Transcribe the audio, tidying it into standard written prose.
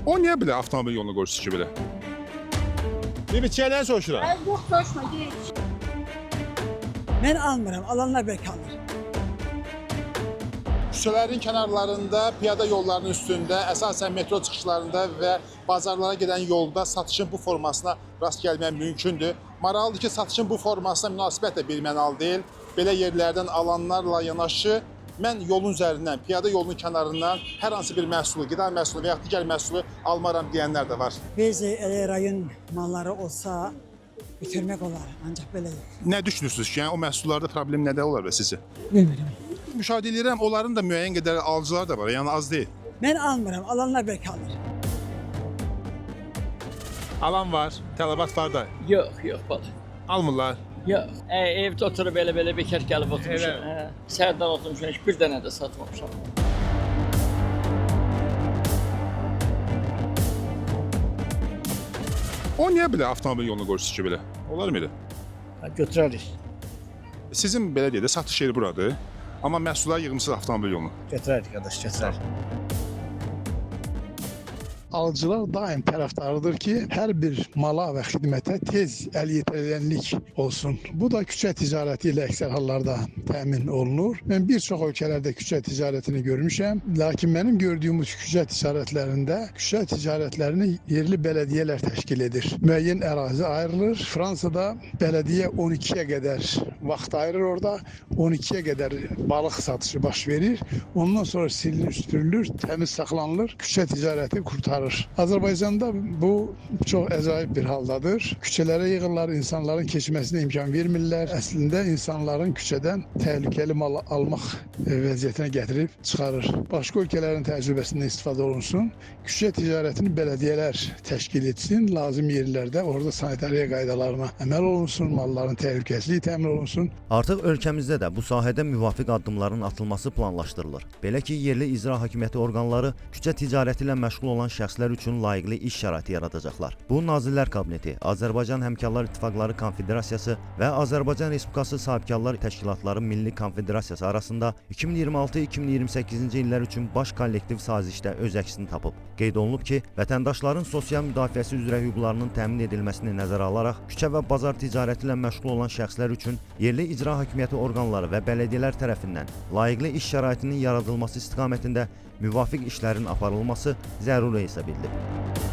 O niyə belə avtomobil yolunu qoyursunuz ki belə? Bir çəyələn soruşuram. Ay yox, soruşma, geç. Ben almıram, alanlar belki alır. Küçələrin kənarlarında, piyada yollarının üstündə, əsasən metro çıxışlarında və bazarlara gedən yolda satışın bu formasına rast gəlmək mümkündür. Maraqlıdır ki, satışın bu formasına münasibət də birmənalı deyil. Belə yerlərdən alanlarla yanaşı, mən yolun üzərindən, piyada yolunun kənarından hər hansı bir məhsulu, qida məhsulu və ya digər məhsulu almaram deyənlər də var. Biz rayon malları olsa bitirmek olar, ancak böyle Nə düşünürsünüz ki, yəni o məhsullarda problem nədə olar və sizcə? bilmiyorum. Müşahidə edirəm, onların da müəyyən qədər alıcılar da var, yəni az deyil. Ben almıram, alanlar belki alır. Alan var, tələbat var da, Yox, yox bala. almırlar. Yox. Evdə oturub belə bekar gəlib oturmuşam. Sərdən oturmuşam, heç bir dənə də satmamışam. O niyə belə avtomobil yolunu qoyursunuz ki belə? Olar mı elə? Götürərik, Sizin belə deyək də satış yeri buradır. Amma məhsullar yığımsız avtomobil yolunu. götürərik qardaş, götürərik. Alıcılar daim tərəfdarıdır ki, hər bir mala və xidmətə tez əlyetirənlik olsun. Bu da küçə ticarəti ilə əksər hallarda təmin olunur. Mən bir çox ölkələrdə küçə ticarətini görmüşəm. Lakin mənim gördüyüm küçə ticarətlərini yerli bələdiyyələr təşkil edir. Müəyyən ərazi ayrılır. Fransada bələdiyyə 12-yə qədər vaxt ayırır orada. 12-yə qədər balıq satışı baş verir. Ondan sonra silinir, süpürülür, təmiz saxlanılır. Küçə ticarəti qurtarır. Azərbaycanda bu çox əcaib bir haldadır. Küçələrə yığırlar, insanların keçməsinə imkan vermirlər. Əslində insanların küçədən təhlükəli mal almaq vəziyyətinə gətirib çıxarır. Başqa ölkələrin təcrübəsindən istifadə olunsun. Küçə ticarətini bələdiyyələr təşkil etsin. Lazım yerlərdə orada sanitariya qaydalarına əməl olunsun, malların təhlükəsizliyi təmin olunsun. Artıq ölkəmizdə də bu sahədə müvafiq addımların atılması planlaşdırılır. Belə ki, yerli icra hakimiyyəti orqanları küçə ticarəti ilə məşğul olan şəxslər üçün layiqli iş şəraiti yaradacaqlar. Bu Nazirlər Kabineti, Azərbaycan Həmkarlar İttifaqları Konfederasiyası və Azərbaycan Respublikası Sahibkarlar Təşkilatları Milli Konfederasiyası arasında 2026-2028-ci illər üçün baş kollektiv sazişdə öz əksini tapıb. Qeyd olunub ki, vətəndaşların sosial müdafiəsi üzrə hüquqlarının təmin edilməsini nəzərə alaraq küçə və bazar ticarəti ilə məşğul olan şəxslər üçün yerli icra hakimiyyəti orqanları və bələdiyyələr tərəfindən layiqli iş şəraitinin yaradılması istiqamətində müvafiq işlərin aparılması zəruri hesab edilir.